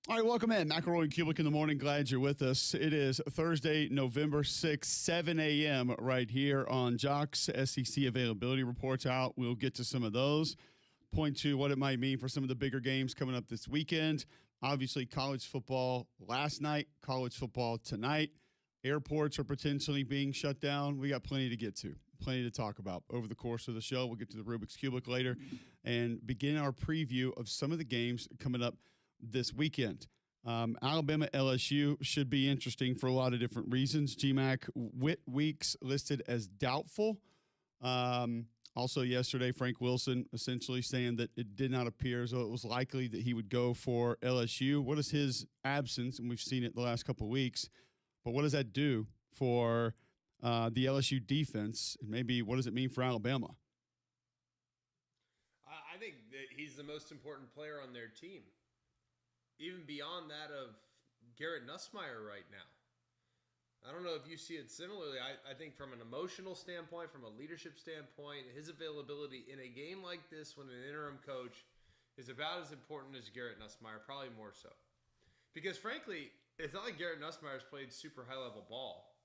All right, welcome in. McElroy and Cubelic in the morning. Glad you're with us. It is Thursday, November 6th, 7 a.m. right here on Jocks. SEC availability reports out. We'll get to some of those. Point to what it might mean for some of the bigger games coming up this weekend. Obviously, college football last night, college football tonight. Airports are potentially being shut down. We got plenty to get to, plenty to talk about over the course of the show. We'll get to the Rubik's Cubic later and begin our preview of some of the games coming up this weekend. Alabama LSU should be interesting for a lot of different reasons. GMAC Wit Weeks listed as doubtful. Also yesterday, Frank Wilson essentially saying that it did not appear as though it was likely that he would go for LSU. What is his absence? And we've seen it the last couple of weeks. But what does that do for the LSU defense? And maybe what does it mean for Alabama? I think that he's the most important player on their team, even beyond that of Garrett Nussmeier right now. I don't know if you see it similarly. I think from an emotional standpoint, from a leadership standpoint, his availability in a game like this when an interim coach is about as important as Garrett Nussmeier, probably more so. Because frankly, it's not like Garrett Nussmeier's played super high-level ball.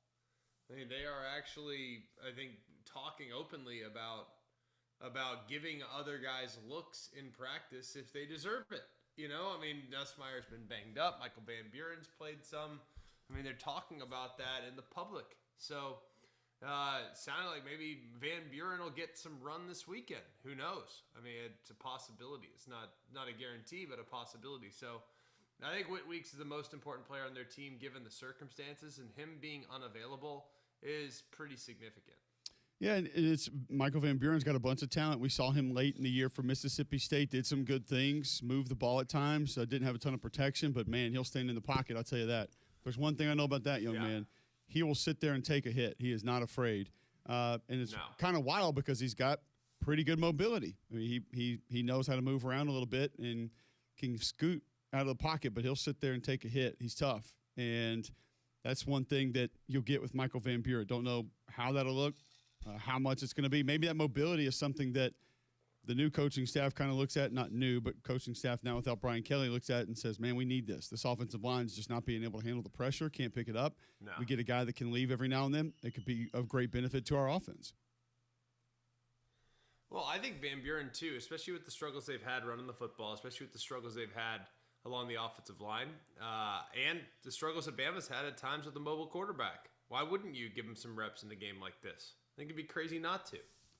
I mean, they are actually, I think, talking openly about giving other guys looks in practice if they deserve it. You know, I mean, Nussmeier's been banged up. Michael Van Buren's played some. I mean, they're talking about that in the public. So it sounded like maybe Van Buren will get some run this weekend. Who knows? I mean, it's a possibility. It's not a guarantee, but a possibility. So I think Whit Weeks is the most important player on their team given the circumstances, and him being unavailable is pretty significant. Yeah, and it's Michael Van Buren's got a bunch of talent. We saw him late in the year for Mississippi State, did some good things, moved the ball at times, didn't have a ton of protection, but, man, he'll stand in the pocket, I'll tell you that. There's one thing I know about that young man. He will sit there and take a hit. He is not afraid. And it's kind of wild because he's got pretty good mobility. I mean, he knows how to move around a little bit and can scoot out of the pocket, but he'll sit there and take a hit. He's tough. And that's one thing that you'll get with Michael Van Buren. Don't know how that'll look. How much it's going to be. Maybe that mobility is something that the new coaching staff kind of looks at, not new, but coaching staff now without Brian Kelly looks at it and says, man, we need this. This offensive line is just not being able to handle the pressure, can't pick it up. No. We get a guy that can leave every now and then. It could be of great benefit to our offense. Well, I think Van Buren, too, especially with the struggles they've had running the football, especially with the struggles they've had along the offensive line, and the struggles that Bama's had at times with the mobile quarterback. Why wouldn't you give him some reps in a game like this? I think it'd be crazy not to.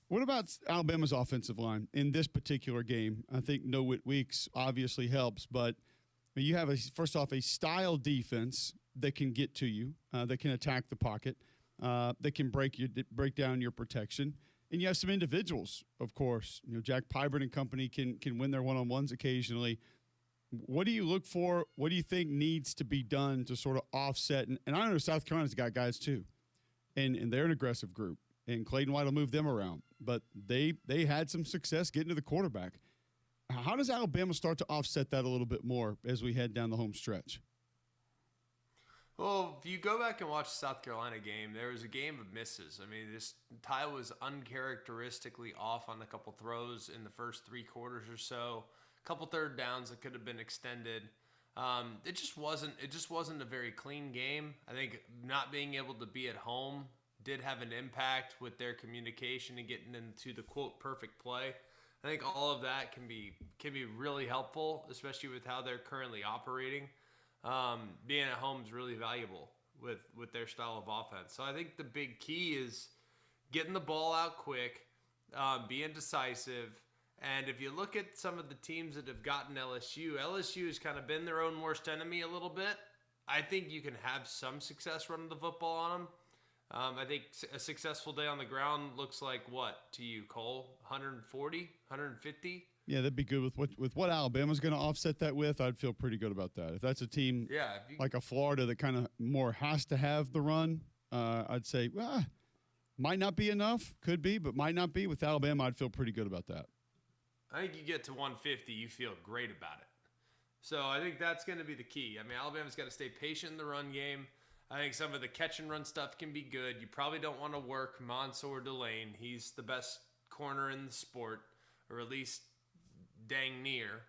What about Alabama's offensive line in this particular game? I think no Whit Weeks obviously helps, but you have, first off, a style defense that can get to you, that can attack the pocket, that can break down your protection. And you have some individuals, of course. You know, Jack Pybert and company can win their one-on-ones occasionally. What do you look for? What do you think needs to be done to sort of offset? And I know South Carolina's got guys too, and they're an aggressive group. And Clayton White will move them around. But they had some success getting to the quarterback. How does Alabama start to offset that a little bit more as we head down the home stretch? Well, if you go back and watch the South Carolina game, there was a game of misses. I mean, Ty was uncharacteristically off on a couple throws in the first three quarters or so. A couple third downs that could have been extended. It just wasn't a very clean game. I think not being able to be at home did have an impact with their communication and getting into the quote perfect play. I think all of that can be really helpful, especially with how they're currently operating. Being at home is really valuable with their style of offense. So I think the big key is getting the ball out quick, being decisive. And if you look at some of the teams that have gotten LSU has kind of been their own worst enemy a little bit. I think you can have some success running the football on them. I think a successful day on the ground looks like what to you, Cole? 140, 150? Yeah, that'd be good with what Alabama's going to offset that with. I'd feel pretty good about that. If that's a team like a Florida that kind of more has to have the run, I'd say, might not be enough. Could be, but might not be. With Alabama, I'd feel pretty good about that. I think you get to 150, you feel great about it. So I think that's going to be the key. I mean, Alabama's got to stay patient in the run game. I think some of the catch and run stuff can be good. You probably don't want to work Mansour Delane. He's the best corner in the sport, or at least dang near.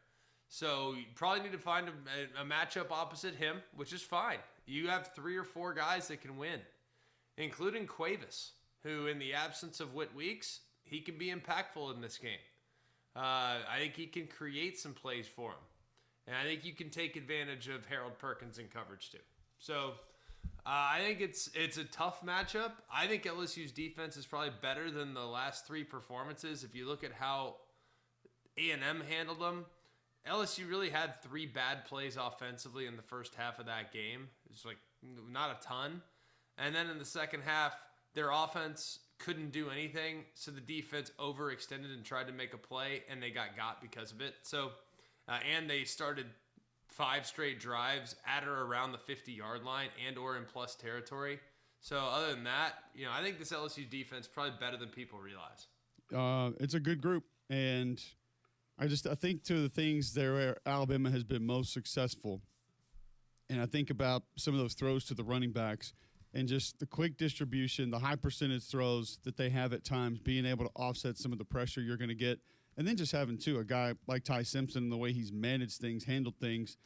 So you probably need to find a matchup opposite him, which is fine. You have 3 or 4 guys that can win, including Cuevas, who in the absence of Whit Weeks, he can be impactful in this game. I think he can create some plays for him. And I think you can take advantage of Harold Perkins in coverage too. So I think it's a tough matchup. I think LSU's defense is probably better than the last 3 performances. If you look at how A&M handled them, LSU really had 3 bad plays offensively in the first half of that game. It's like not a ton. And then in the second half, their offense couldn't do anything, so the defense overextended and tried to make a play, and they got because of it. So, and they started 5 straight drives at or around the 50-yard line and or in plus territory. So other than that, I think this LSU defense is probably better than people realize. It's a good group, and I think to the things there where Alabama has been most successful, and I think about some of those throws to the running backs and just the quick distribution, the high percentage throws that they have at times, being able to offset some of the pressure you're going to get, and then just having, too, a guy like Ty Simpson and the way he's managed things, handled things,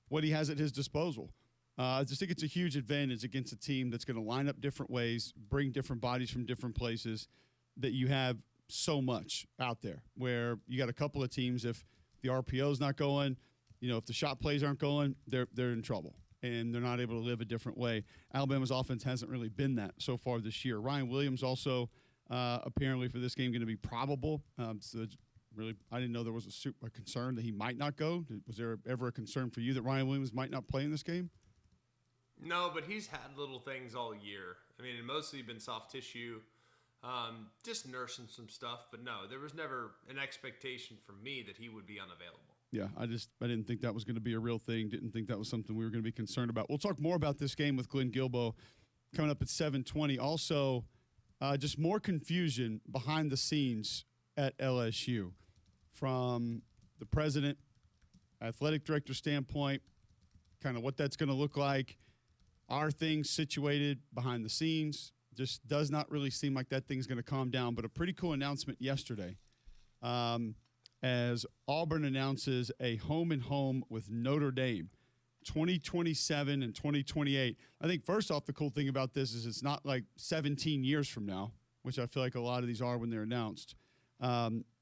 what he has at his disposal. I just think it's a huge advantage against a team that's going to line up different ways, bring different bodies from different places, that you have so much out there where you got a couple of teams, if the RPO is not going, if the shot plays aren't going, they're in trouble and they're not able to live a different way. Alabama's offense hasn't really been that so far this year. Ryan Williams also apparently for this game going to be probable. So really, I didn't know there was a concern that he might not go. Was there ever a concern for you that Ryan Williams might not play in this game? No, but he's had little things all year. I mean, mostly been soft tissue. Just nursing some stuff, but no, there was never an expectation from me that he would be unavailable. Yeah, I didn't think that was going to be a real thing. Didn't think that was something we were going to be concerned about. We'll talk more about this game with Glenn Guilbeau coming up at 7:20. Also, just more confusion behind the scenes at LSU from the president, athletic director standpoint, kind of what that's going to look like. Are things situated behind the scenes? Just does not really seem like that thing's going to calm down. But a pretty cool announcement yesterday as Auburn announces a home with Notre Dame, 2027 and 2028. I think first off, the cool thing about this is it's not like 17 years from now, which I feel like a lot of these are when they're announced.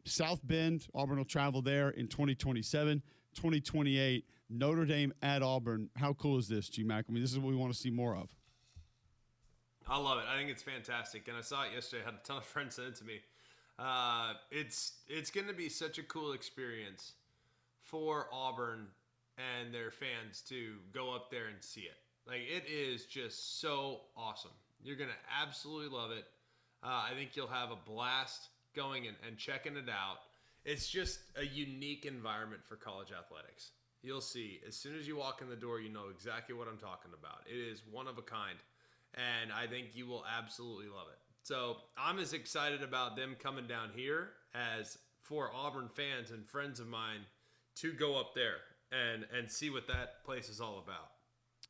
South Bend, Auburn will travel there in 2027, 2028, Notre Dame at Auburn. How cool is this, G-Mac? I mean, this is what we want to see more of. I love it. I think it's fantastic. And I saw it yesterday. I had a ton of friends send it to me. It's going to be such a cool experience for Auburn and their fans to go up there and see it. Like, it is just so awesome. You're going to absolutely love it. I think you'll have a blast going and checking it out. It's just a unique environment for college athletics. You'll see, as soon as you walk in the door, you know exactly what I'm talking about. It is one of a kind. And I think you will absolutely love it. So I'm as excited about them coming down here as for Auburn fans and friends of mine to go up there and see what that place is all about.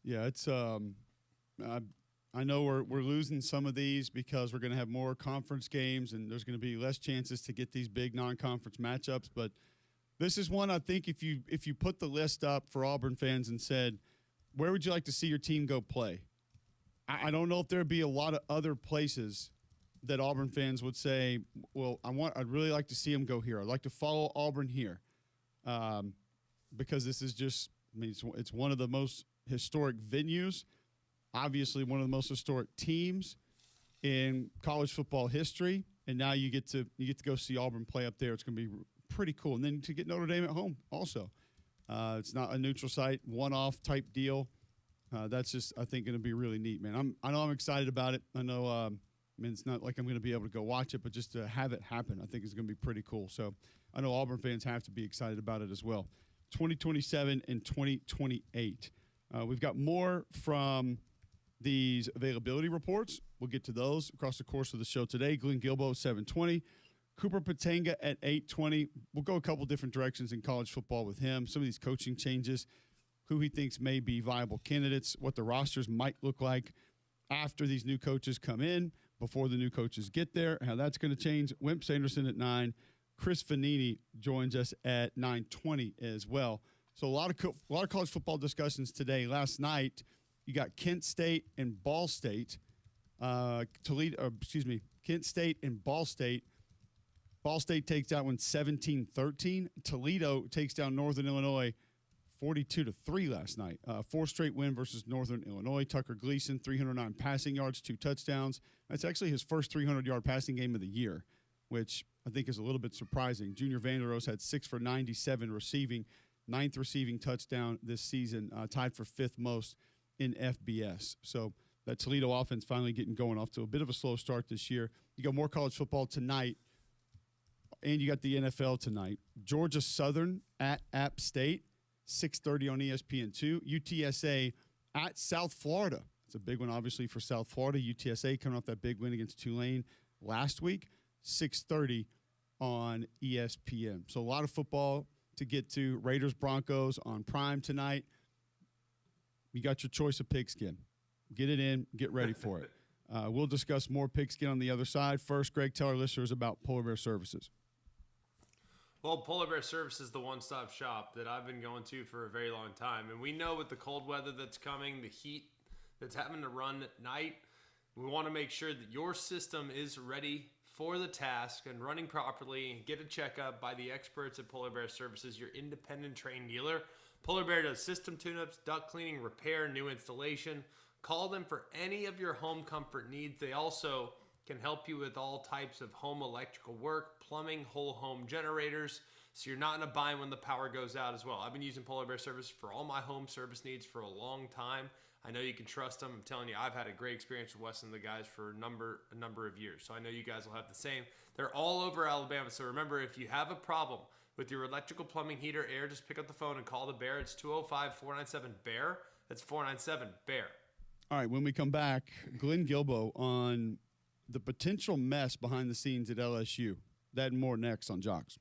Yeah, it's I know we're losing some of these because we're going to have more conference games and there's going to be less chances to get these big non-conference matchups. But this is one I think if you put the list up for Auburn fans and said, where would you like to see your team go play? I don't know if there'd be a lot of other places that Auburn fans would say, well, I'd really like to see them go here. I'd like to follow Auburn here because this is just, I mean, it's one of the most historic venues, obviously one of the most historic teams in college football history, and now you get to go see Auburn play up there. It's going to be pretty cool. And then to get Notre Dame at home also. It's not a neutral site, one-off type deal. That's just, I think, going to be really neat, man. I know I'm excited about it. I know, I mean, it's not like I'm going to be able to go watch it, but just to have it happen, I think is going to be pretty cool. So I know Auburn fans have to be excited about it as well. 2027 and 2028. We've got more from these availability reports. We'll get to those across the course of the show today. Glenn Guilbeau, 7:20. Cooper Patanga at 8:20. We'll go a couple different directions in college football with him. Some of these coaching changes, who he thinks may be viable candidates, what the rosters might look like after these new coaches come in, before the new coaches get there, how that's going to change. Wimp Sanderson at 9. Chris Vanini joins us at 9:20 as well. So a lot of college football discussions today. Last night, you got Kent State and Ball State. Kent State and Ball State. Ball State takes that one 17-13. Toledo takes down Northern Illinois 42-3 last night. Fourth straight win versus Northern Illinois. Tucker Gleason, 309 passing yards, 2 touchdowns. That's actually his first 300-yard passing game of the year, which I think is a little bit surprising. Junior Vanderos had 6 for 97 receiving, 9th receiving touchdown this season, tied for 5th most in FBS. So that Toledo offense finally getting going off to a bit of a slow start this year. You got more college football tonight, and you got the NFL tonight. Georgia Southern at App State, 6:30 on ESPN2. UTSA at South Florida. It's a big one, obviously, for South Florida. UTSA coming off that big win against Tulane last week, 6:30 on ESPN. So a lot of football to get to. Raiders Broncos on Prime tonight. You got your choice of pigskin. Get it in. Get ready for it. We'll discuss more pigskin on the other side. First, Greg, tell our listeners about Polar Bear Services. Well, Polar Bear Service is the one-stop shop that I've been going to for a very long time. And we know with the cold weather that's coming, the heat that's having to run at night, we want to make sure that your system is ready for the task and running properly. Get a checkup by the experts at Polar Bear Services, your independent trained dealer. Polar Bear does system tune-ups, duct cleaning, repair, new installation. Call them for any of your home comfort needs. They also can help you with all types of home electrical work, plumbing, whole home generators, so you're not in a bind when the power goes out as well. I've been using Polar Bear Service for all my home service needs for a long time. I know you can trust them. I'm telling you, I've had a great experience with Wes and the guys for a number of years, so I know you guys will have the same. They're all over Alabama, so remember, if you have a problem with your electrical, plumbing, heater, air, just pick up the phone and call the Bear. It's 205-497-BEAR. That's 497-BEAR. All right, when we come back, Glenn Gilbo on the potential mess behind the scenes at LSU. That and more next on Jocks.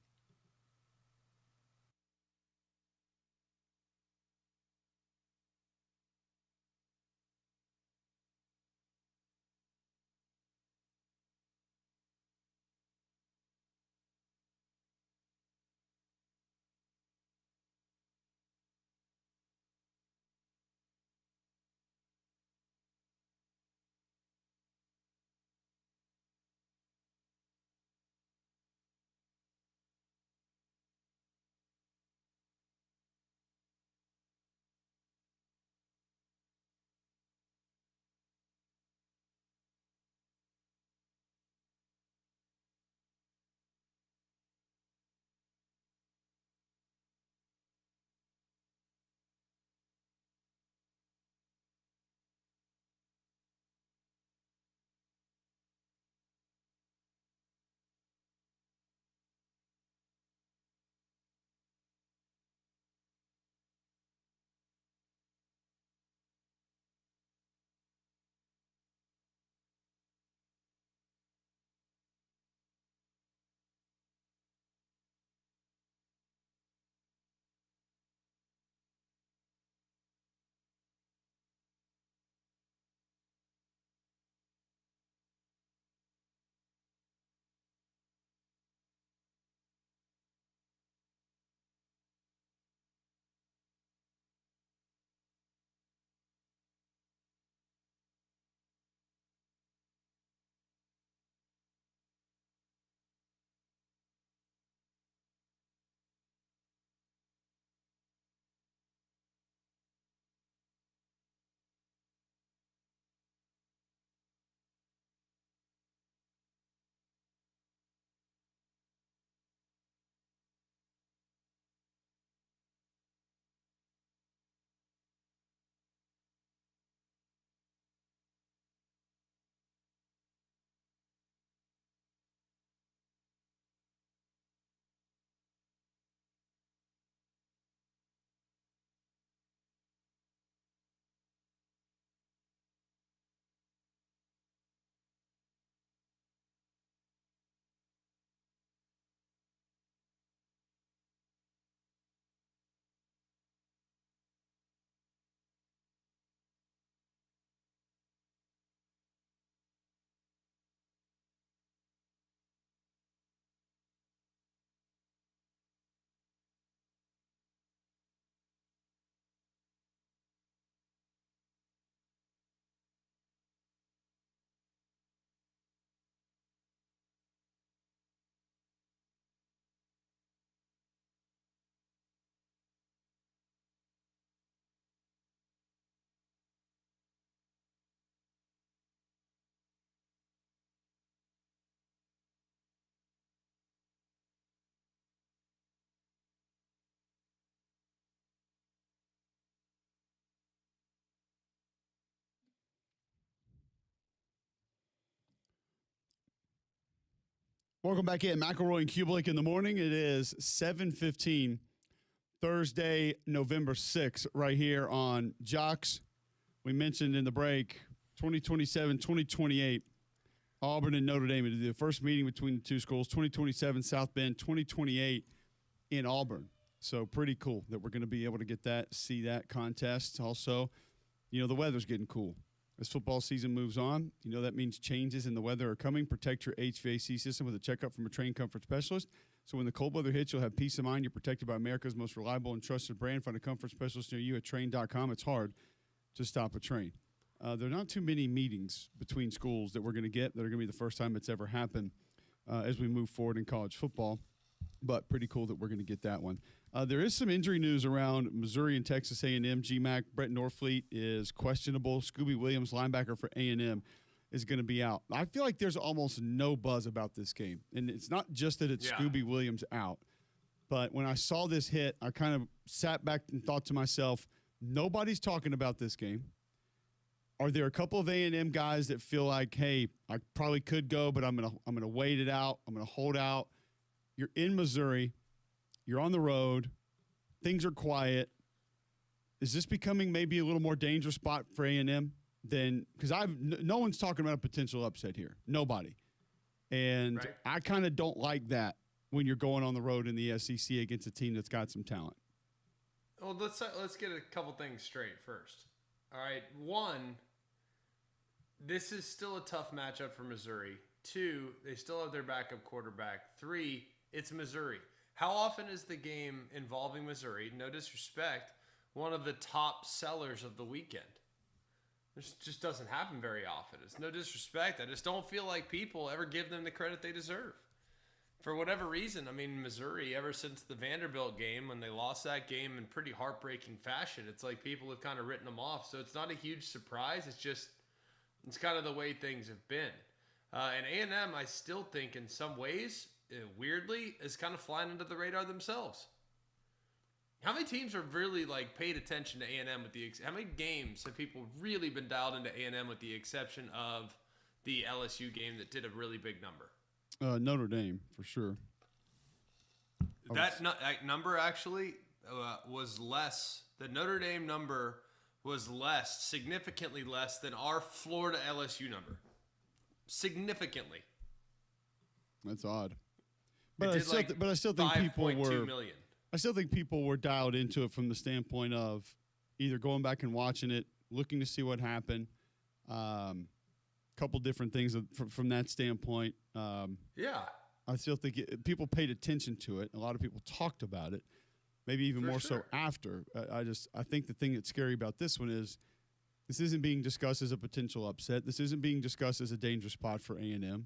Welcome back in. McElroy and Cubelic in the morning. It is 7:15, Thursday, November 6th, right here on Jocks. We mentioned in the break, 2027, 2028, Auburn and Notre Dame. It'll be the first meeting between the two schools, 2027 South Bend, 2028 in Auburn. So pretty cool that we're going to be able to get that, see that contest. Also, the weather's getting cool. As football season moves on, that means changes in the weather are coming. Protect your HVAC system with a checkup from a trained comfort specialist. So when the cold weather hits, you'll have peace of mind. You're protected by America's most reliable and trusted brand. Find a comfort specialist near you at Trane.com. It's hard to stop a train. There are not too many meetings between schools that we're going to get that are going to be the first time it's ever happened as we move forward in college football. But pretty cool that we're going to get that one. There is some injury news around Missouri and Texas A&M. GMAC, Brett Norfleet is questionable. Scooby Williams, linebacker for A&M, is going to be out. I feel like there's almost no buzz about this game. And it's not just that it's Scooby Williams out. But when I saw this hit, I kind of sat back and thought to myself, nobody's talking about this game. Are there a couple of A&M guys that feel like, hey, I probably could go, but I'm gonna wait it out. I'm going to hold out. You're in Missouri. You're on the road. Things are quiet. Is this becoming maybe a little more dangerous spot for A&M than – because no one's talking about a potential upset here. Nobody. And right. I kind of don't like that when you're going on the road in the SEC against a team that's got some talent. Well, let's get a couple things straight first. All right. One, this is still a tough matchup for Missouri. Two, they still have their backup quarterback. Three, it's Missouri. How often is the game involving Missouri, no disrespect, one of the top sellers of the weekend? This just doesn't happen very often. It's no disrespect. I just don't feel like people ever give them the credit they deserve. For whatever reason, Missouri, ever since the Vanderbilt game, when they lost that game in pretty heartbreaking fashion, it's like people have kind of written them off. So it's not a huge surprise. It's kind of the way things have been. And A&M, I still think in some ways, weirdly, is kind of flying under the radar themselves. How many teams have really paid attention to A&M how many games have people really been dialed into A&M with the exception of the LSU game that did a really big number? Notre Dame, for sure. That number actually was less. The Notre Dame number was significantly less than our Florida LSU number. Significantly. That's odd. But I still think people were million. I still think people were dialed into it from the standpoint of either going back and watching it, looking to see what happened. Couple different things from that standpoint. I still think people paid attention to it. A lot of people talked about it, maybe even more so after. I think the thing that's scary about this one is this isn't being discussed as a potential upset. This isn't being discussed as a dangerous spot for A&M.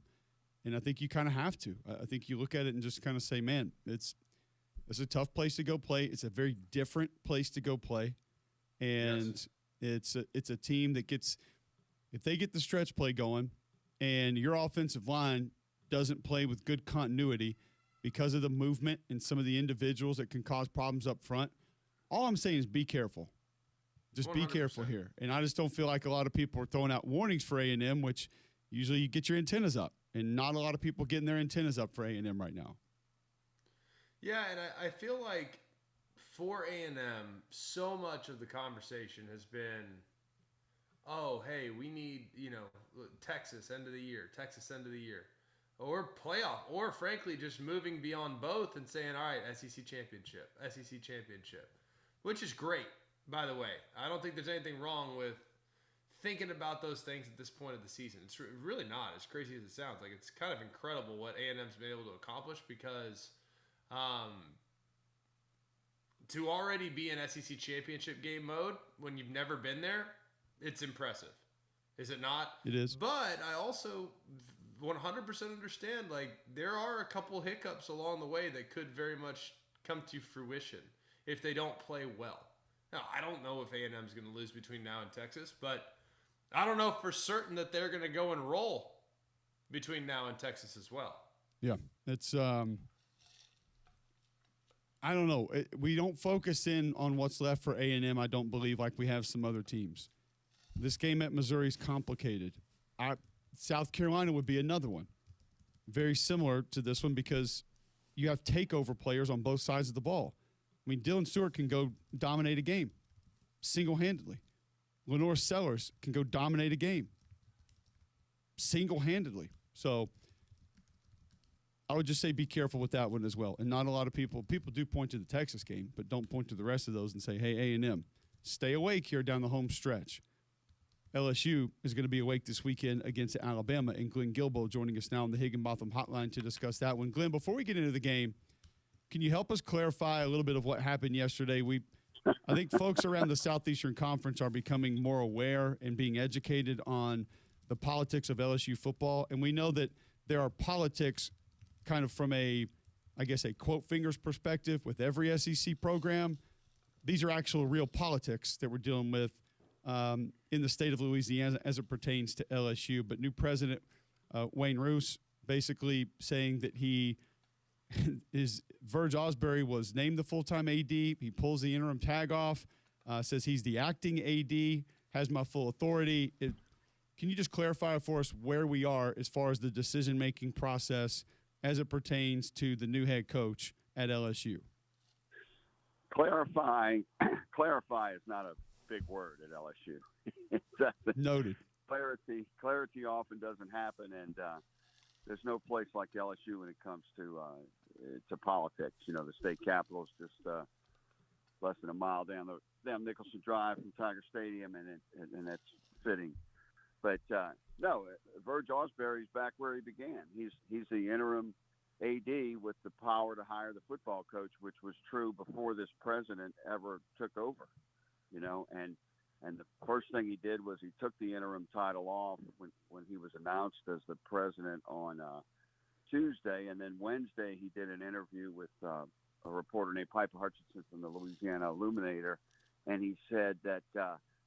And I think you kind of have to. I think you look at it and just kind of say, man, it's a tough place to go play. It's a very different place to go play. And it's a team that gets – if they get the stretch play going and your offensive line doesn't play with good continuity because of the movement and some of the individuals that can cause problems up front, all I'm saying is be careful. Just 100%. Be careful here. And I just don't feel like a lot of people are throwing out warnings for A&M, which usually you get your antennas up. And not a lot of people getting their antennas up for A&M right now. Yeah, and I feel like for A&M, so much of the conversation has been, oh, hey, we need, Texas end of the year, or playoff, or frankly, just moving beyond both and saying, all right, SEC championship, which is great, by the way. I don't think there's anything wrong with thinking about those things at this point of the season. It's really not as crazy as it sounds. It's kind of incredible what A&M's been able to accomplish because to already be in SEC championship game mode when you've never been there, it's impressive. Is it not? It is. But I also 100% understand, there are a couple hiccups along the way that could very much come to fruition if they don't play well. Now, I don't know if A&M's going to lose between now and Texas, but I don't know for certain that they're going to go and roll between now and Texas as well. Yeah, it's I don't know. We don't focus in on what's left for A&M, I don't believe, like we have some other teams. This game at Missouri is complicated. South Carolina would be another one. very similar to this one because you have takeover players on both sides of the ball. I mean, Dylan Stewart can go dominate a game single-handedly. Lenore Sellers can go dominate a game single-handedly. So I would just say be careful with that one as well. And not a lot of people do point to the Texas game, but don't point to the rest of those and say, hey, A&M, stay awake here down the home stretch. LSU is going to be awake this weekend against Alabama, and Glenn Gilbo joining us now on the Higginbotham Hotline to discuss that one. Glenn, before we get into the game, can you help us clarify a little bit of what happened yesterday? I think folks around the Southeastern Conference are becoming more aware and being educated on the politics of LSU football, and we know that there are politics kind of from a quote fingers perspective with every SEC program. These are actual real politics that we're dealing with in the state of Louisiana as it pertains to LSU. But new president Wayne Roos basically saying that Verge Osbury was named the full-time AD. He pulls the interim tag off, says he's the acting AD, has my full authority. Can you just clarify for us where we are as far as the decision-making process as it pertains to the new head coach at LSU? Clarify is not a big word at LSU. Noted. Clarity often doesn't happen, and there's no place like LSU when it comes to politics. You know, the state capitol is just less than a mile down Nicholson Drive from Tiger Stadium, and that's fitting. But no, Verge Osbury's back where he began. He's the interim AD with the power to hire the football coach, which was true before this president ever took over. You know, and the first thing he did was he took the interim title off when he was announced as the president on Tuesday, and then Wednesday he did an interview with a reporter named Piper Hutchinson from the Louisiana Illuminator, and he said that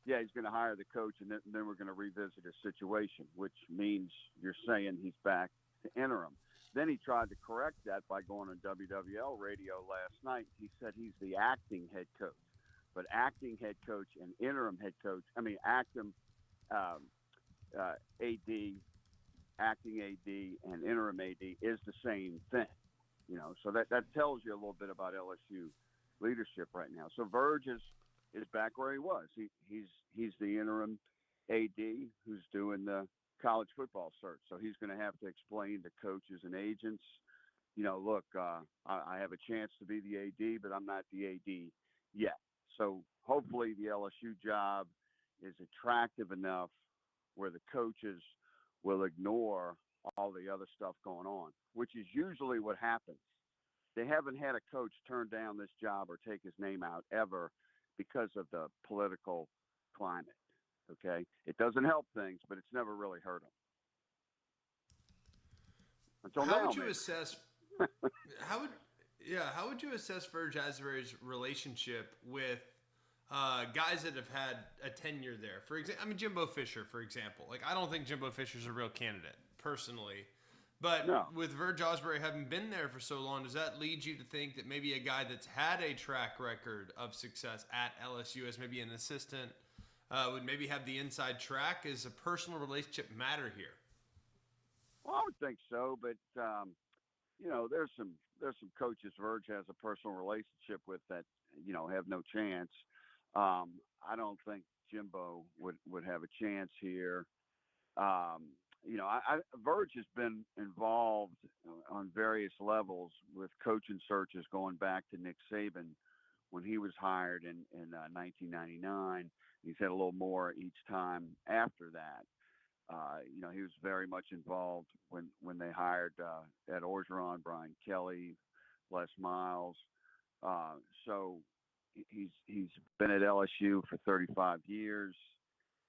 he's going to hire the coach, and then we're going to revisit his situation, which means you're saying he's back to interim. Then he tried to correct that by going on WWL radio last night. He said he's the acting head coach. But acting head coach and interim head coach, acting AD and interim AD is the same thing, you know. So that tells you a little bit about LSU leadership right now. So Verge is back where he was. He's the interim AD who's doing the college football search. So he's going to have to explain to coaches and agents, you know, look, I have a chance to be the AD, but I'm not the AD yet. So hopefully the LSU job is attractive enough where the coaches will ignore all the other stuff going on, which is usually what happens. They haven't had a coach turn down this job or take his name out ever because of the political climate. Okay. It doesn't help things, but it's never really hurt them. Until how now, would you assess how would you assess Verge Osbury's relationship with guys that have had a tenure there? For example, Jimbo Fisher, for example. Like, I don't think Jimbo Fisher's a real candidate, personally. But with Verge Osbury having been there for so long, does that lead you to think that maybe a guy that's had a track record of success at LSU as maybe an assistant would maybe have the inside track? Is a personal relationship matter here? Well, I would think so, but you know, there's some coaches Verge has a personal relationship with that, you know, have no chance. I don't think Jimbo would have a chance here. You know, Verge has been involved on various levels with coaching searches going back to Nick Saban when he was hired in 1999. He's had a little more each time after that. You know, he was very much involved when they hired Ed Orgeron, Brian Kelly, Les Miles. So he's been at LSU for 35 years.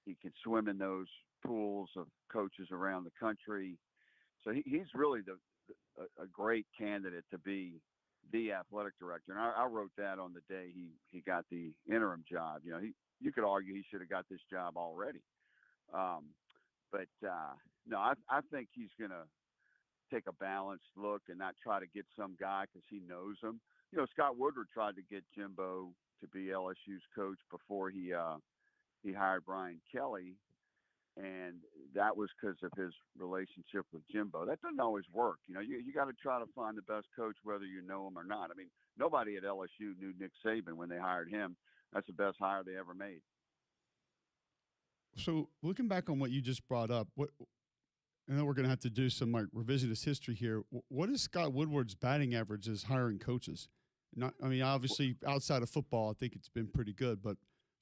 He can swim in those pools of coaches around the country. So he's really a great candidate to be the athletic director. And I wrote that on the day he got the interim job. You know, you could argue he should have got this job already. But no, I think he's going to take a balanced look and not try to get some guy because he knows him. You know, Scott Woodward tried to get Jimbo to be LSU's coach before he hired Brian Kelly. and that was because of his relationship with Jimbo. That doesn't always work. You got to try to find the best coach whether you know him or not. I mean, nobody at LSU knew Nick Saban when they hired him. That's the best hire they ever made. So looking back on what you just brought up, I know we're going to have to do some like revisionist history here. What is Scott Woodward's batting average as hiring coaches? Obviously outside of football, I think it's been pretty good, but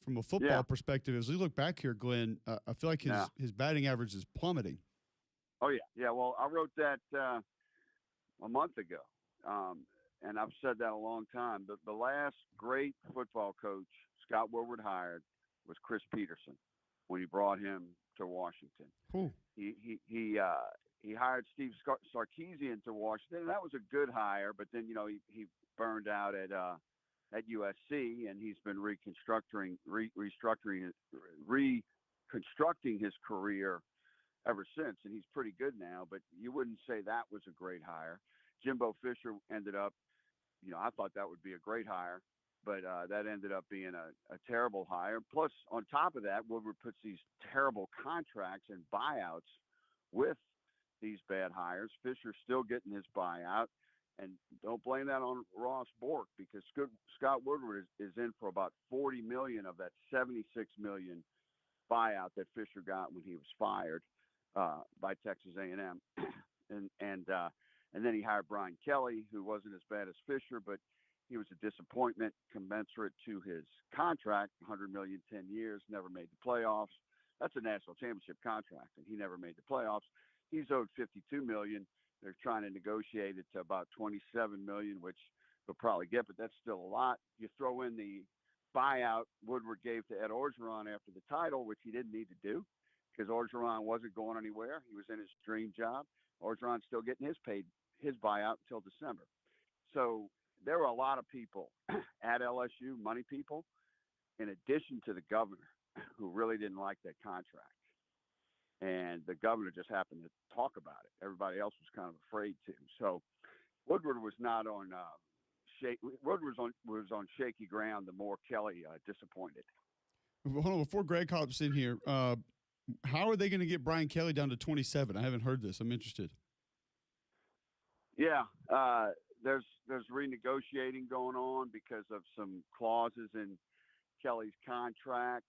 from a football perspective, as we look back here, Glenn, I feel like his batting average is plummeting. Oh yeah. Well, I wrote that a month ago, and I've said that a long time. The last great football coach Scott Woodward hired was Chris Peterson when he brought him to Washington. Cool. He hired Steve Sarkisian to Washington, and that was a good hire. But then he burned out at USC, and he's been reconstructing his career ever since, and he's pretty good now. But you wouldn't say that was a great hire. Jimbo Fisher ended up, I thought that would be a great hire, but that ended up being a terrible hire. Plus, on top of that, Woodward puts these terrible contracts and buyouts with these bad hires. Fisher's still getting his buyout, and don't blame that on Ross Bork, because Scott Woodward is in for about $40 million of that $76 million buyout that Fisher got when he was fired by Texas A&M, and then he hired Brian Kelly, who wasn't as bad as Fisher, but he was a disappointment commensurate to his contract, $100 million, 10 years, never made the playoffs. That's a national championship contract, and he never made the playoffs. He's owed $52 million. They're trying to negotiate it to about $27 million, which they'll probably get, but that's still a lot. You throw in the buyout Woodward gave to Ed Orgeron after the title, which he didn't need to do because Orgeron wasn't going anywhere. He was in his dream job. Orgeron's still getting his buyout until December. So there were a lot of people at LSU, money people, in addition to the governor, who really didn't like that contract. And the governor just happened to talk about it. Everybody else was kind of afraid to. So Woodward was not on Woodward was on shaky ground. The more Kelly disappointed. Hold on, before Greg hops in here, how are they going to get Brian Kelly down to 27? I haven't heard this. I'm interested. Yeah, there's renegotiating going on because of some clauses in Kelly's contract,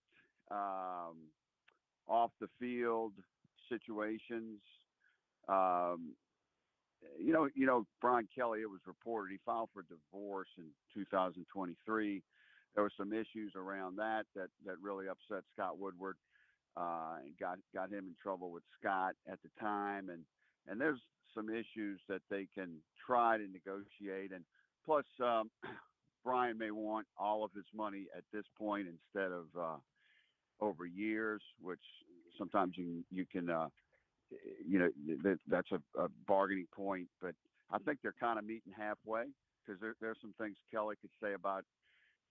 off the field situations. Brian Kelly, it was reported he filed for divorce in 2023. There were some issues around that really upset Scott Woodward, and got him in trouble with Scott at the time. And there's some issues that they can try to negotiate. And plus, Brian may want all of his money at this point instead of over years, which sometimes you can that's a bargaining point. But I think they're kind of meeting halfway, because there's some things Kelly could say about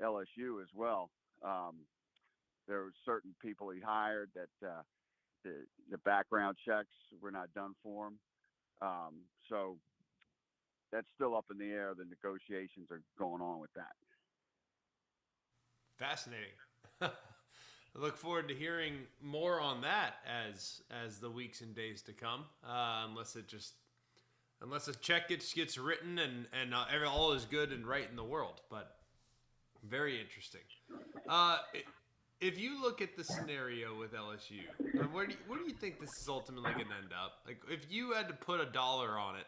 LSU as well. There were certain people he hired that the background checks were not done for him. So that's still up in the air. The negotiations are going on with that. Fascinating. I look forward to hearing more on that as the weeks and days to come. Unless a check gets written and all is good and right in the world, but very interesting. If you look at the scenario with LSU, where do you think this is ultimately going to end up? Like, if you had to put $1 on it,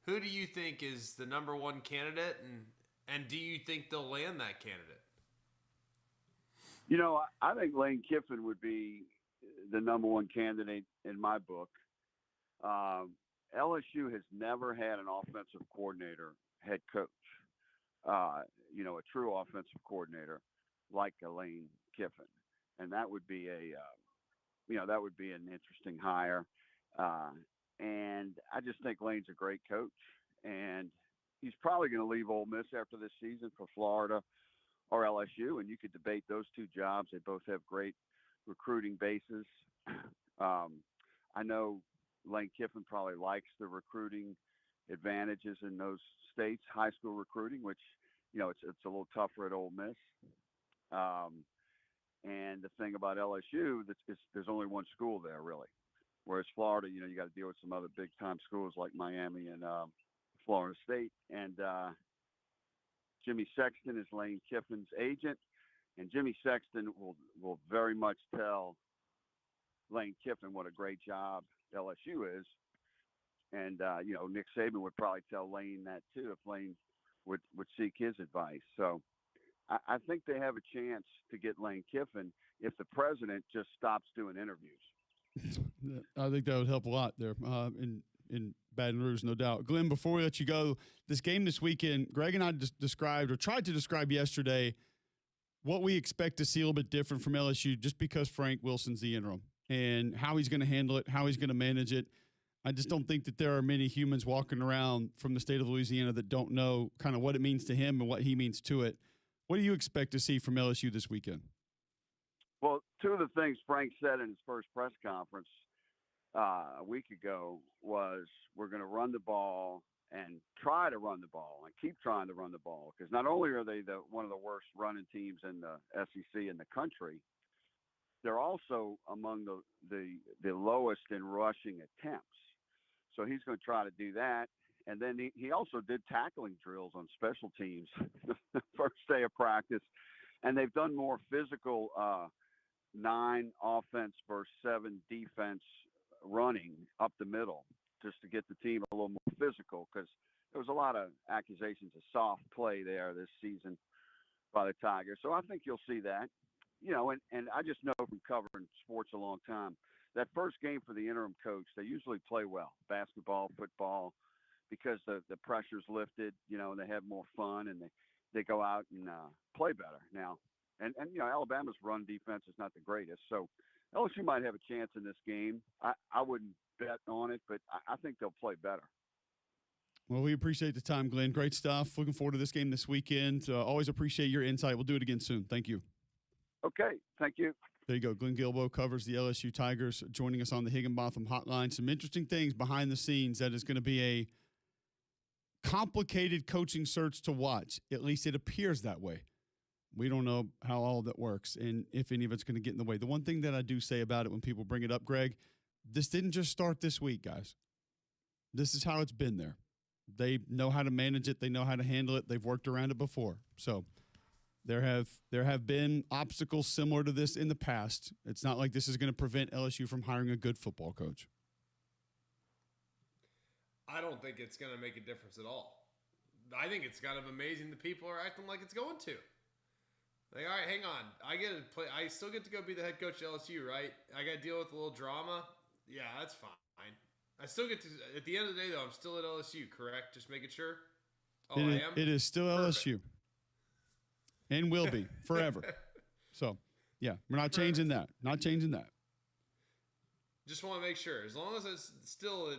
who do you think is the number one candidate, and do you think they'll land that candidate? I think Lane Kiffin would be the number one candidate in my book. LSU has never had an offensive coordinator, head coach, a true offensive coordinator like Lane Kiffin, and that would be an interesting hire. And I just think Lane's a great coach, and he's probably going to leave Ole Miss after this season for Florida or LSU, and you could debate those two jobs. They both have great recruiting bases. I know Lane Kiffin probably likes the recruiting advantages in those states, high school recruiting, which, it's a little tougher at Ole Miss. And the thing about LSU, there's only one school there, really. Whereas Florida, you got to deal with some other big time schools like Miami and Florida State. And Jimmy Sexton is Lane Kiffin's agent, and Jimmy Sexton will very much tell Lane Kiffin what a great job LSU is. And Nick Saban would probably tell Lane that too if Lane would seek his advice. So I think they have a chance to get Lane Kiffin if the president just stops doing interviews. I think that would help a lot there in Baton Rouge, no doubt. Glenn, before we let you go, this game this weekend, Greg and I described or tried to describe yesterday what we expect to see a little bit different from LSU just because Frank Wilson's the interim and how he's going to handle it, how he's going to manage it. I just don't think that there are many humans walking around from the state of Louisiana that don't know kind of what it means to him and what he means to it. What do you expect to see from LSU this weekend? Well, two of the things Frank said in his first press conference a week ago was we're going to run the ball and try to run the ball and keep trying to run the ball because not only are they one of the worst running teams in the SEC in the country, they're also among the lowest in rushing attempts. So he's going to try to do that. And then he also did tackling drills on special teams the first day of practice. And they've done more physical 9 offense versus 7 defense running up the middle just to get the team a little more physical because there was a lot of accusations of soft play there this season by the Tigers. So I think you'll see that. And I just know from covering sports a long time, that first game for the interim coach, they usually play well, basketball, football, because the pressure's lifted, and they have more fun and they go out and play better now. And Alabama's run defense is not the greatest. So LSU might have a chance in this game. I wouldn't bet on it, but I think they'll play better. Well, we appreciate the time, Glenn. Great stuff. Looking forward to this game this weekend. Always appreciate your insight. We'll do it again soon. Thank you. Okay. Thank you. There you go. Glenn Guilbeau covers the LSU Tigers, joining us on the Higginbotham Hotline. Some interesting things behind the scenes that is going to be a complicated coaching search to watch. At least it appears that way. We don't know how all of that works and if any of it's going to get in the way. The one thing that I do say about it when people bring it up, Greg, this didn't just start this week, guys. This is how it's been there. They know how to manage it. They know how to handle it. They've worked around it before. So there have been obstacles similar to this in the past. It's not like this is going to prevent LSU from hiring a good football coach. I don't think it's going to make a difference at all. I think it's kind of amazing that people are acting like it's going to. Like, all right, hang on. I still get to go be the head coach at LSU, right? I got to deal with a little drama. Yeah, that's fine. I still get to, at the end of the day, though, I'm still at LSU, correct? Just making sure? Oh, I am? It is still Perfect. LSU. And will be forever. So, yeah, we're not changing that. Not changing that. Just want to make sure. As long as it's still,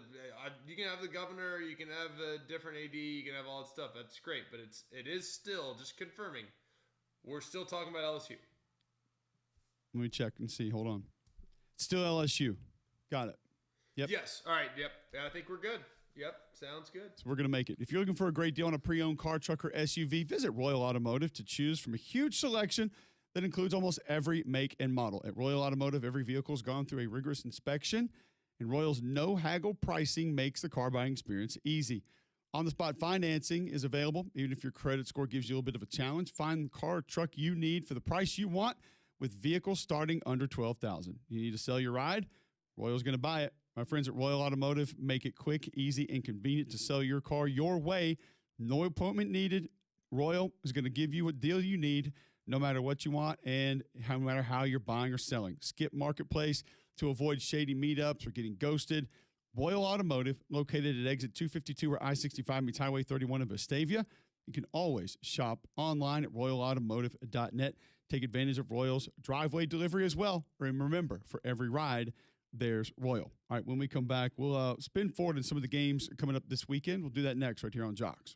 you can have the governor, you can have a different AD, you can have all that stuff. That's great. But it is still, just confirming, we're still talking about LSU. Let me check and see. Hold on. Still LSU. Got it. Yep. Yes. All right. Yep. I think we're good. Yep. Sounds good. So we're going to make it. If you're looking for a great deal on a pre-owned car, truck, or SUV, visit Royal Automotive to choose from a huge selection that includes almost every make and model. At Royal Automotive, every vehicle has gone through a rigorous inspection, and Royal's no-haggle pricing makes the car buying experience easy. On-the-spot financing is available, even if your credit score gives you a little bit of a challenge. Find the car or truck you need for the price you want with vehicles starting under $12,000. You need to sell your ride? Royal's going to buy it. My friends at Royal Automotive make it quick, easy, and convenient to sell your car your way. No appointment needed. Royal is going to give you a deal you need no matter what you want and no matter how you're buying or selling. Skip Marketplace to avoid shady meetups or getting ghosted. Royal Automotive, located at exit 252 where I-65 meets Highway 31 in Vestavia. You can always shop online at royalautomotive.net. Take advantage of Royal's driveway delivery as well. And remember, for every ride, there's Royal. All right, when we come back, we'll spin forward in some of the games coming up this weekend. We'll do that next right here on Jocks.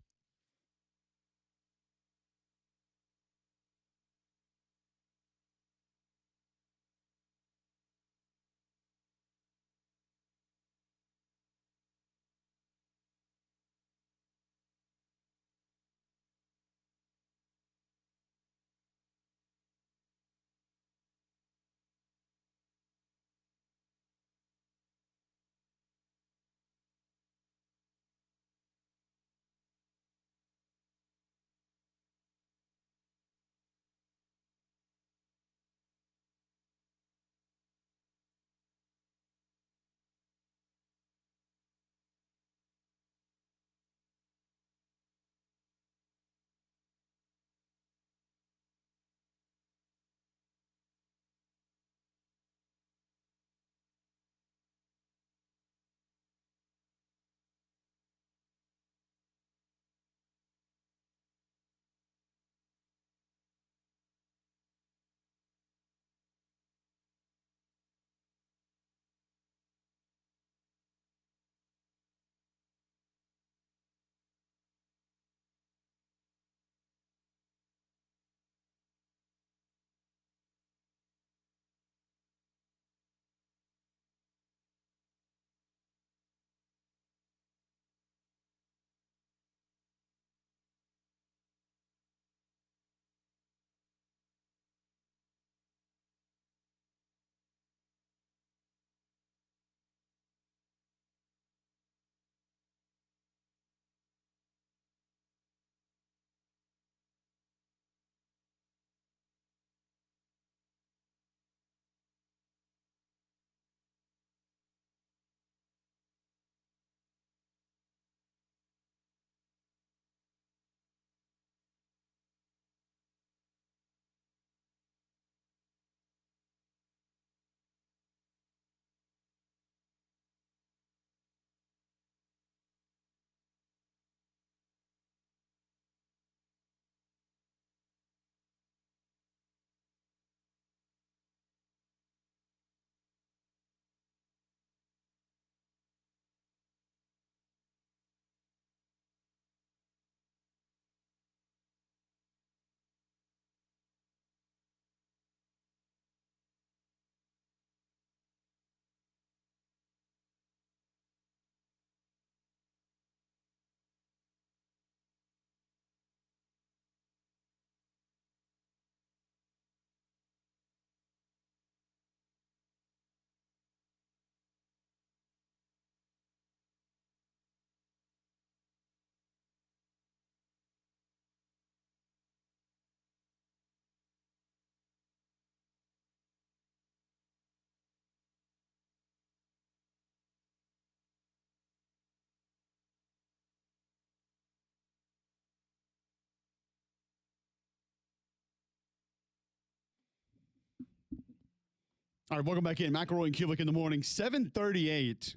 All right, welcome back in. McElroy and Cubelic in the morning, 7:38.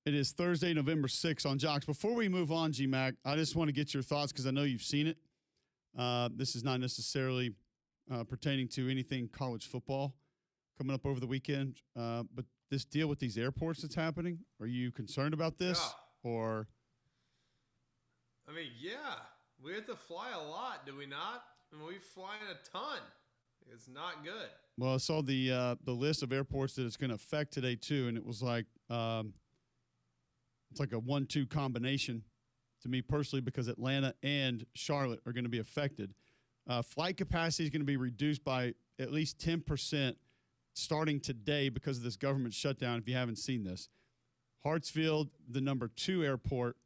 It is Thursday, November 6th on Jocks. Before we move on, G-Mac, I just want to get your thoughts because I know you've seen it. This is not necessarily pertaining to anything college football coming up over the weekend, but this deal with these airports that's happening, are you concerned about this? Yeah. Or I mean, yeah, we have to fly a lot, do we not? I mean, we fly in a ton. It's not good. Well, I saw the list of airports that it's going to affect today too, and it was like it's like a 1-2 combination to me personally because Atlanta and Charlotte are going to be affected. Flight capacity is going to be reduced by at least 10% starting today because of this government shutdown. If you haven't seen this, Hartsfield, the number 2 airport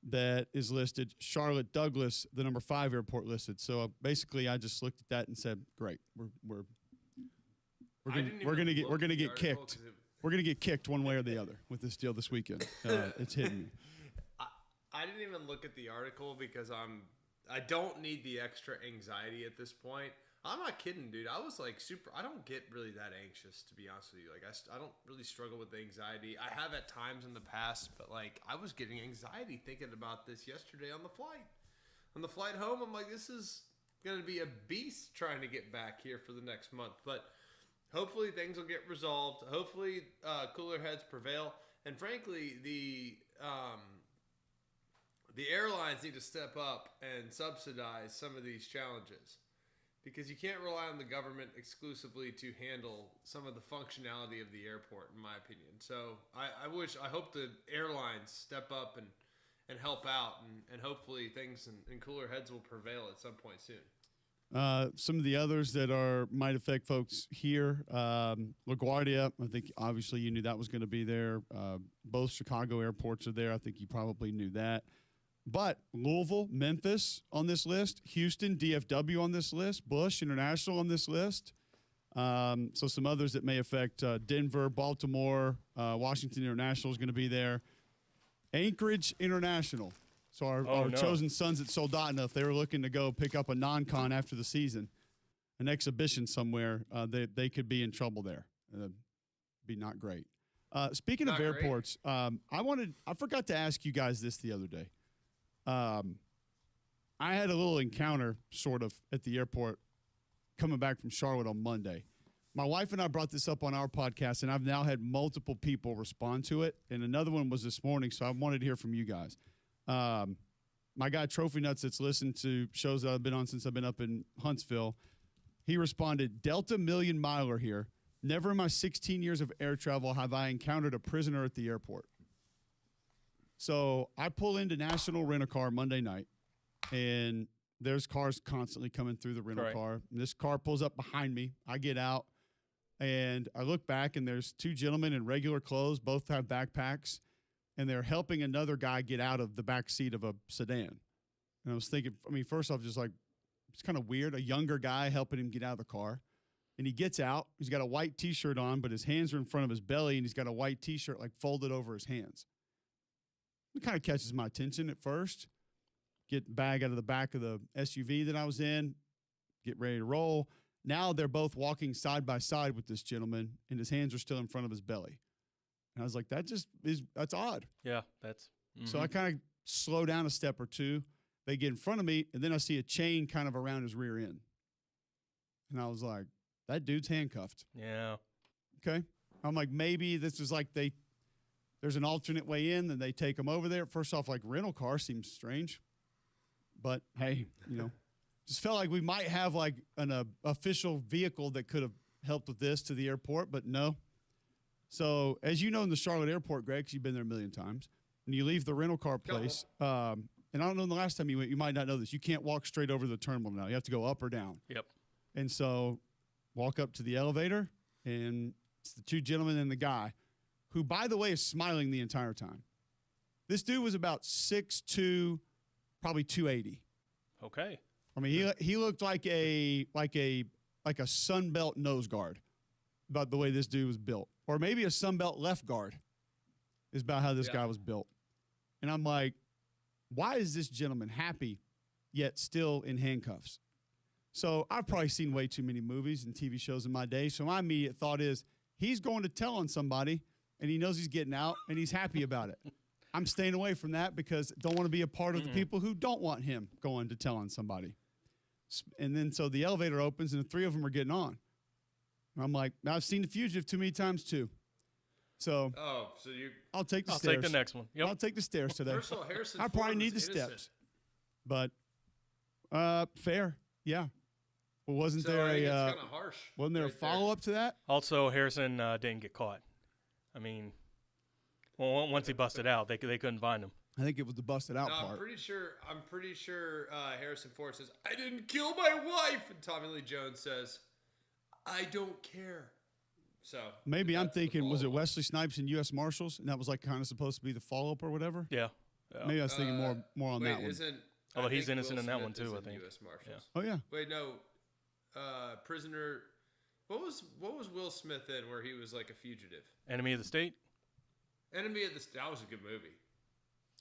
that is listed, Charlotte Douglas, the number 5 airport listed. So basically, I just looked at that and said, "Great, we're gonna get kicked. We're gonna get kicked one way or the other with this deal this weekend." It's hitting me. I didn't even look at the article because I don't need the extra anxiety at this point. I'm not kidding, dude. I was like I don't get really that anxious, to be honest with you. Like I don't really struggle with the anxiety. I have at times in the past, but like I was getting anxiety thinking about this yesterday on the flight. On the flight home, I'm like, this is going to be a beast trying to get back here for the next month. But hopefully things will get resolved. Hopefully cooler heads prevail. And frankly, the airlines need to step up and subsidize some of these challenges. Because you can't rely on the government exclusively to handle some of the functionality of the airport, in my opinion. So I hope the airlines step up and help out, and hopefully things and cooler heads will prevail at some point soon. Some of the others that might affect folks here, LaGuardia, I think obviously you knew that was going to be there. Both Chicago airports are there. I think you probably knew that. But Louisville, Memphis on this list, Houston, DFW on this list, Bush International on this list. So some others that may affect Denver, Baltimore, Washington International is going to be there. Anchorage International. So our chosen sons at Soldotna, if they were looking to go pick up a non-con after the season, an exhibition somewhere, they could be in trouble there. Be not great. Speaking of airports, I forgot to ask you guys this the other day. I had a little encounter sort of at the airport coming back from Charlotte on Monday. My wife and I brought this up on our podcast, and I've now had multiple people respond to it. And another one was this morning, so I wanted to hear from you guys. My guy Trophy Nuts that's listened to shows that I've been on since I've been up in Huntsville, he responded, Delta Million Miler here. Never in my 16 years of air travel have I encountered a prisoner at the airport. So I pull into National Rent-A-Car Monday night, and there's cars constantly coming through the rental car. And this car pulls up behind me. I get out, and I look back, and there's 2 gentlemen in regular clothes. Both have backpacks, and they're helping another guy get out of the back seat of a sedan. And I was thinking, first off, just like, it's kind of weird, a younger guy helping him get out of the car. And he gets out. He's got a white T-shirt on, but his hands are in front of his belly, and he's got a white T-shirt like folded over his hands. It kind of catches my attention at first. Get the bag out of the back of the SUV that I was in, get ready to roll. Now they're both walking side by side with this gentleman, and his hands are still in front of his belly. And I was like, that's odd. Yeah, that's. Mm-hmm. So I kind of slow down a step or two. They get in front of me, and then I see a chain kind of around his rear end. And I was like, that dude's handcuffed. Yeah. Okay. I'm like, maybe this is like there's an alternate way in, and they take them over there. First off, like rental car seems strange. But, hey, just felt like we might have like an official vehicle that could have helped with this to the airport, but no. So, as you know, in the Charlotte airport, Greg, 'cause you've been there a million times, when you leave the rental car place, and I don't know the last time you went, you might not know this, you can't walk straight over to the terminal now. You have to go up or down. Yep. And so, walk up to the elevator, and it's the 2 gentlemen and the guy, who, by the way, is smiling the entire time. This dude was about 6'2", probably 280. Okay. He looked like a Sunbelt nose guard about the way this dude was built. Or maybe a Sunbelt left guard is about how this guy was built. And I'm like, why is this gentleman happy yet still in handcuffs? So I've probably seen way too many movies and TV shows in my day. So my immediate thought is he's going to tell on somebody, and he knows he's getting out, and he's happy about it. I'm staying away from that because I don't want to be a part of the people who don't want him going to tell on somebody. And then so the elevator opens, and the three of them are getting on. And I'm like, I've seen The Fugitive too many times too. So I'll take the stairs. I'll take the next one. Yep. I'll take the stairs today. First of all, Harrison I Ford probably need the was innocent. steps. But fair, yeah. Well, wasn't So there I think a it's kind of harsh. wasn't there a right there. follow up to that? Also, Harrison didn't get caught. I mean, well, once he busted out, they couldn't find him. I think it was the busted out No, part. I'm pretty sure Harrison Ford says, "I didn't kill my wife," and Tommy Lee Jones says, "I don't care." So Maybe I'm that's the thinking, was it follow-up. Wesley Snipes and U.S. Marshals, and that was like kind of supposed to be the follow up or whatever? Yeah. Maybe I was thinking more on wait, that one. Although he's think innocent Will in that Smith one, too, is I in think. U.S. Marshals. Oh yeah, Wait, no. Prisoner. What was Will Smith in where he was like a fugitive? Enemy of the State? Enemy of the State. That was a good movie.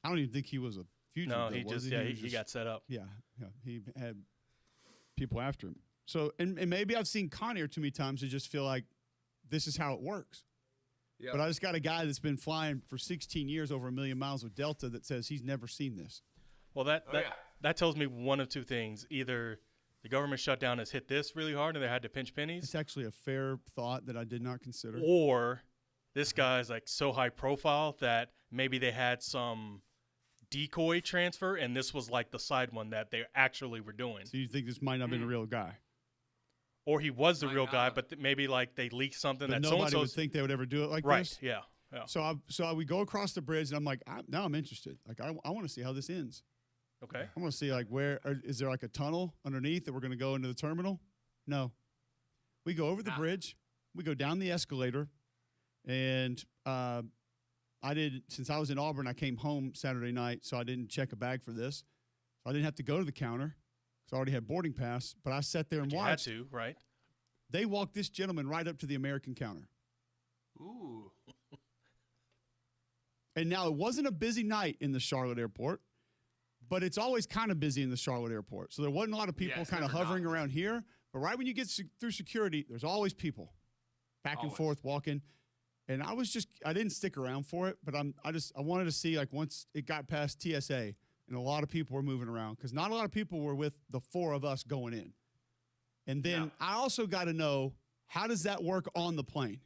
I don't even think he was a fugitive. No, though, he was just he? Was he got set up. Yeah, he had people after him. So and maybe I've seen Con Air too many times to just feel like this is how it works. Yeah. But I just got a guy that's been flying for 16 years over 1 million miles with Delta that says he's never seen this. Well, that tells me one of two things. Either the government shutdown has hit this really hard and they had to pinch pennies, It's actually a fair thought that I did not consider. or this guy's like so high profile that maybe they had some decoy transfer and this was like the side one that they actually were doing. So you think this might not have been a real guy? Or he was the Might real not guy, have. but maybe like they leaked something But that nobody so-and-so's would think they would ever do it like right. this? Yeah. So we go across the bridge, and I'm like, now I'm interested. Like, I want to see how this ends. Okay. I want to see, like, is there like a tunnel underneath that we're going to go into the terminal? No. We go over the bridge. We go down the escalator. And since I was in Auburn, I came home Saturday night, so I didn't check a bag for this. So I didn't have to go to the counter because I already had boarding pass. But I sat there and You had watched. to, right? They walked this gentleman right up to the American counter. Ooh. And now it wasn't a busy night in the Charlotte airport, but it's always kind of busy in the Charlotte airport. So there wasn't a lot of people it's kind of never hovering not around here. But right when you get through security, there's always people back and Always. forth walking. And I didn't stick around for it, but I wanted to see, like, once it got past TSA and a lot of people were moving around, because not a lot of people were with the four of us going in. And then No. I also got to know, how does that work on the plane?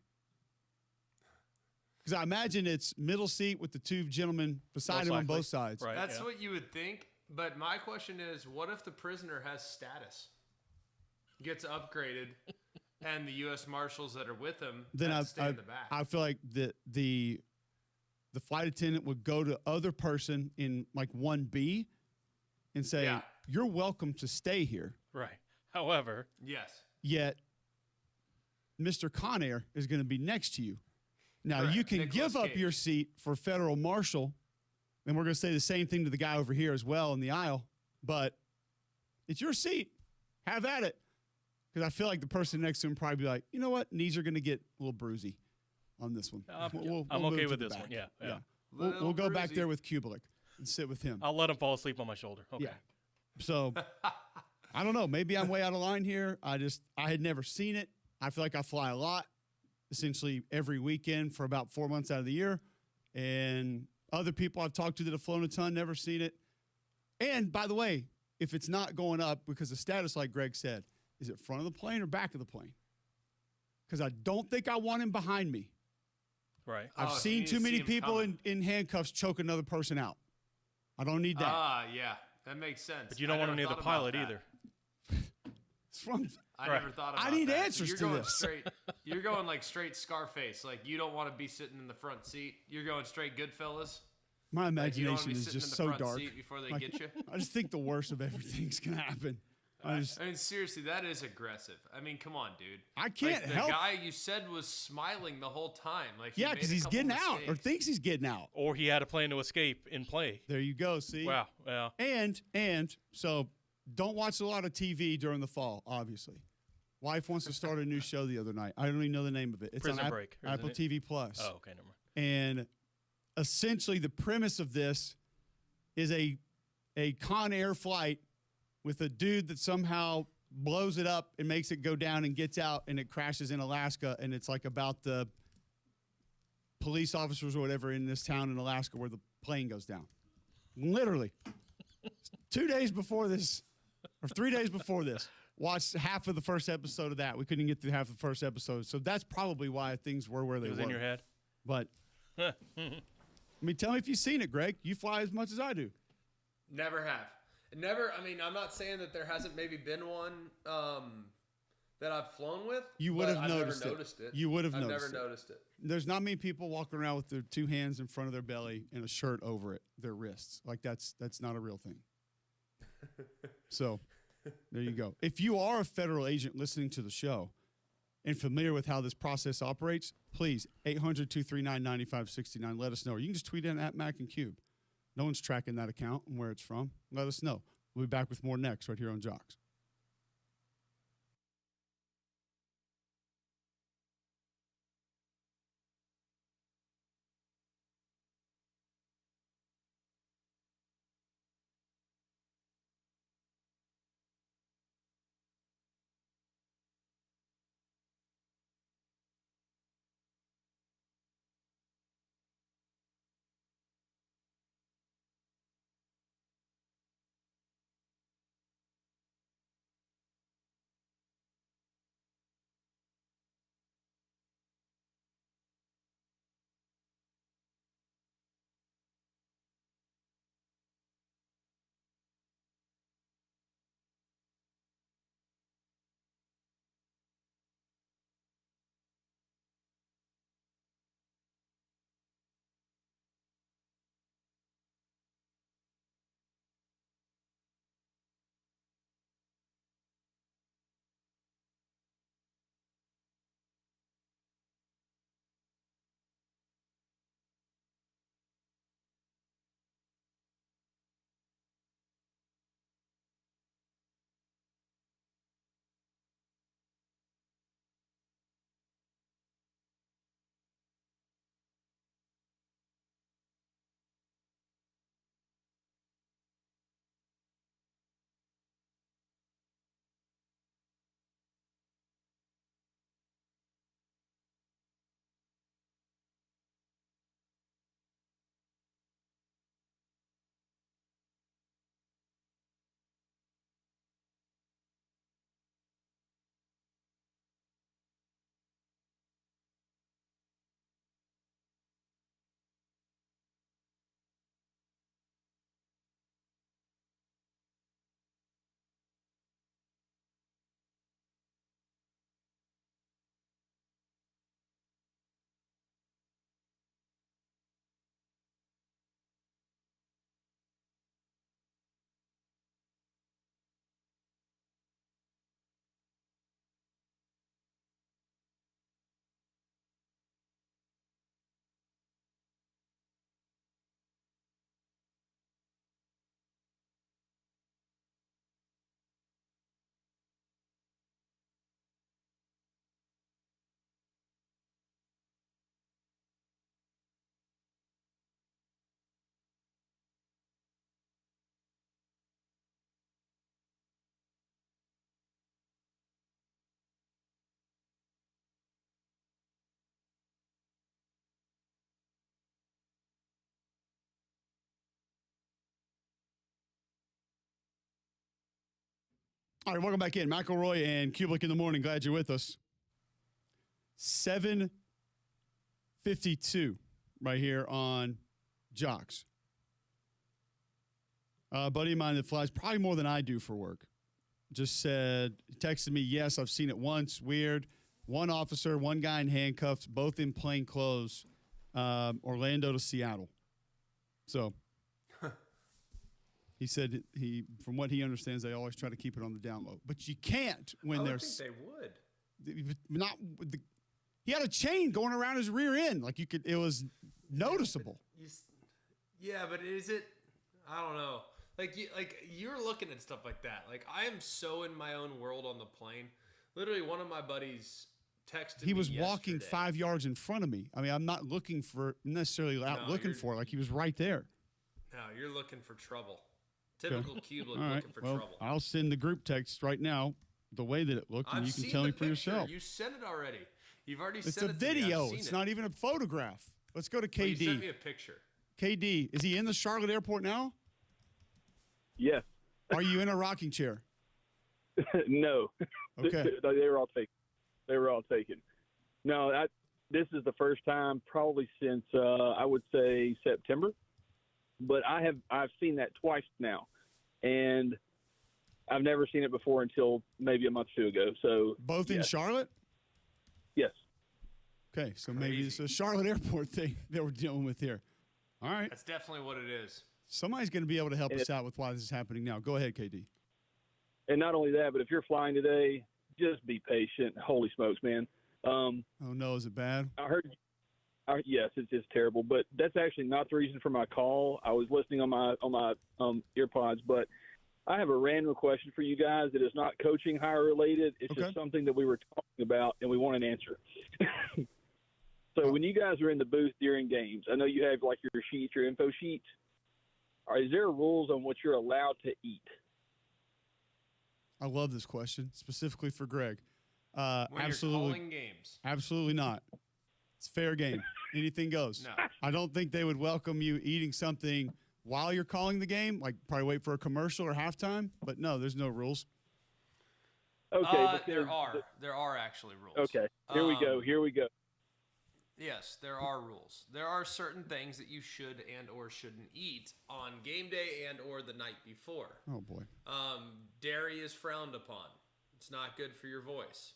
Because I imagine it's middle seat with the two gentlemen beside him on likely. both sides. Right. That's yeah. what you would think. But my question is, what if the prisoner has status, gets upgraded, and the U.S. Marshals that are with him Then have to stay in the back? I feel like the flight attendant would go to other person in like 1B and say, Yeah. "You're welcome to stay here." Right. However, Yes. Yet, Mr. Con Air is going to be next to you. Now, Correct. you can Nicolas give up Cage. your seat for federal marshal, and we're going to say the same thing to the guy over here as well in the aisle, but it's your seat. Have at it. Because I feel like the person next to him probably be like, you know what? Knees are going to get a little bruisey on this one. I'm We'll okay move to with the this one. back. Yeah. We'll Little go back bruisey. there with Cubelic and sit with him. I'll let him fall asleep on my shoulder. Okay. Yeah. So I don't know. Maybe I'm way out of line here. I had never seen it. I feel like I fly a lot, essentially every weekend for about 4 months out of the year. And other people I've talked to that have flown a ton, never seen it. And by the way, if it's not going up because of status, like Greg said, is it front of the plane or back of the plane? Because I don't think I want him behind me. Right. I've Oh, so you seen need too to many see him people coming. in handcuffs choke another person out. I don't need that. Yeah. That makes sense. But you don't I want him never near the thought about pilot that. either. It's from I Right. never thought about I need that. answers you're to going this. Straight, you're going like straight Scarface. Like you don't want to be sitting in the front seat. You're going straight Goodfellas. my Like, you don't imagination want to be is sitting just in the so front dark. seat before they Like, get you. I just think the worst of everything's gonna happen. I mean, seriously, that is aggressive. I mean, come on, dude. I can't like, help. The guy you said was smiling the whole time. Like he Yeah, made because a he's couple getting out or mistakes. thinks he's getting out. Or he had a plan to escape in play. There you go. See. Wow. Yeah. And so don't watch a lot of TV during the fall. Obviously, wife wants to start a new show the other night. I don't even know the name of it. It's Prison on Break, isn't Apple it? TV Plus. Oh, okay. Never mind. And essentially, the premise of this is a Con Air flight with a dude that somehow blows it up and makes it go down and gets out, and it crashes in Alaska, and it's like about the police officers or whatever in this town in Alaska where the plane goes down. Literally. 2 days before this, or 3 days before this, watched half of the first episode of that. We couldn't get through half of the first episode, so that's probably why things were where they were. It was in your head? But, I mean, tell me if you've seen it, Greg. You fly as much as I do. Never have. Never. I mean, I'm not saying that there hasn't maybe been one that I've flown with. You would have noticed it. You would have I've noticed never noticed it. There's not many people walking around with their two hands in front of their belly and a shirt over it, their wrists. Like that's not a real thing. So there you go. If you are a federal agent listening to the show and familiar with how this process operates, please, 800-239-9569, let us know. Or you can just tweet in at Mac and Cube. No one's tracking that account and where it's from. Let us know. We'll be back with more next right here on Jocks. All right, welcome back in. McElroy and Cubelic in the morning. Glad you're with us. 7:52 right here on Jocks. A buddy of mine that flies probably more than I do for work just texted me, yes, I've seen it once. Weird. One officer, one guy in handcuffs, both in plain clothes, Orlando to Seattle. So he said from what he understands, they always try to keep it on the down low. But you can't when there's. I think they would. He had a chain going around his rear end. Like it was noticeable. Yeah, but is it? I don't know. Like you're looking at stuff like that. Like I am so in my own world on the plane. Literally, one of my buddies texted me. He was yesterday. walking 5 yards in front of me. I mean, I'm not looking for necessarily looking for it. Like he was right there. No, you're looking for trouble. Typical Cubelic All right. looking for trouble. I'll send the group text right now. the way that it looked, and I've you can seen tell the me for picture. yourself. You sent it already. You've already It's sent a it to me. video. I've seen It's it. not even a photograph. Let's go to Well, you sent KD. me a picture. KD, is he in the Charlotte airport now? Yes. Are you in a rocking chair? No. Okay. They were all taken. They were all taken. No, this is the first time probably since I would say September, but I've seen that twice now, and I've never seen it before until maybe a month or two ago. So Both in yes. Charlotte? Yes. Okay, so maybe it's a Charlotte airport thing that we're dealing with here. All right. That's definitely what it is. Somebody's going to be able to help us out with why this is happening now. Go ahead, KD. And not only that, but if you're flying today, just be patient. Holy smokes, man. Oh, no, is it bad? I heard. Yes, it's just terrible. But that's actually not the reason for my call. I was listening on my earpods, but I have a random question for you guys that is not coaching hire related. It's just something that we were talking about, and we want an answer. So when you guys are in the booth during games, I know you have like your sheets, your info sheets. Is there rules on what you're allowed to eat? I love this question, specifically for Greg. When Absolutely. you're calling games. Absolutely not. It's fair game. Anything goes. No. I don't think they would welcome you eating something while you're calling the game, like probably wait for a commercial or halftime. But no, there's no rules. Okay, but there are actually rules. Okay, here we go. Yes, there are rules. There are certain things that you should and or shouldn't eat on game day and or the night before. Oh boy. Dairy is frowned upon. It's not good for your voice.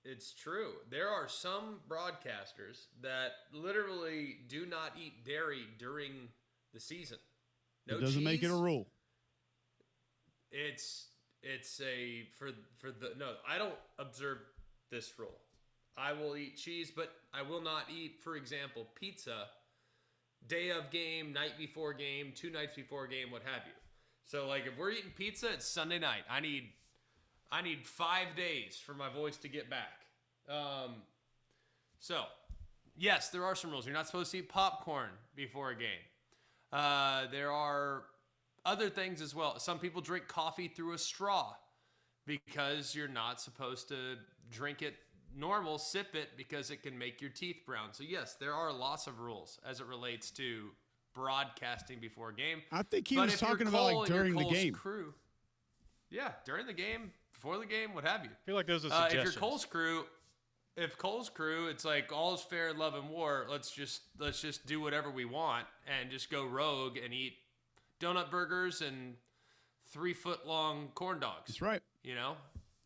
It's true. There are some broadcasters that literally do not eat dairy during the season. No It doesn't make it a cheese. rule. It's no. I don't observe this rule. I will eat cheese, but I will not eat, for example, pizza day of game, night before game, 2 nights before game, what have you. So, like, if we're eating pizza, it's Sunday night. I need 5 days for my voice to get back. So, yes, there are some rules. You're not supposed to eat popcorn before a game. There are other things as well. Some people drink coffee through a straw because you're not supposed to drink it normal, sip it, because it can make your teeth brown. So yes, there are lots of rules as it relates to broadcasting before a game. I think he was talking about like during the game. Crew, yeah, during the game, before the game, what have you. I feel like those are suggestions. If you're Cole's crew, it's like all is fair in love and war. Let's just do whatever we want and just go rogue and eat donut burgers and 3-foot-long corn dogs. That's right. You know?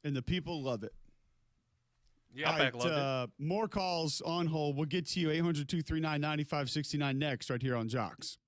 And the people love it. Yeah, all right, more calls on hold. We'll get to you 800-239-9569 next right here on Jocks.